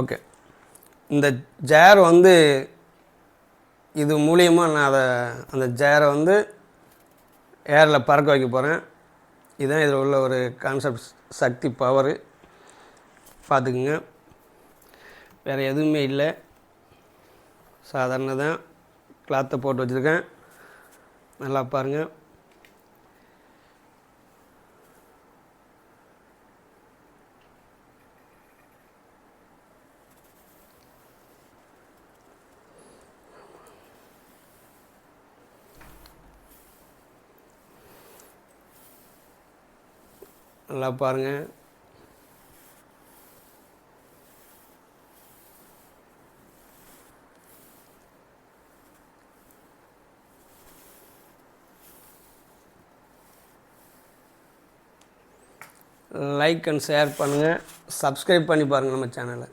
Okay, இந்த ஜேர் வந்து இது மூலியமாக நான் அந்த ஜேரை வந்து ஏரில் பறக்க வைக்க போகிறேன். இதுதான் இதில் உள்ள ஒரு கான்செப்ட், சக்தி, பவரு. பார்த்துக்குங்க, வேறு எதுவுமே இல்லை, சாதாரண தான். கிளாத்தை போட்டு வச்சுருக்கேன், நல்லா பாருங்கள். நல்லா பாருங்கள். லைக் அண்ட் ஷேர் பண்ணுங்கள், சப்ஸ்கிரைப் பண்ணி பாருங்கள் நம்ம சேனலை.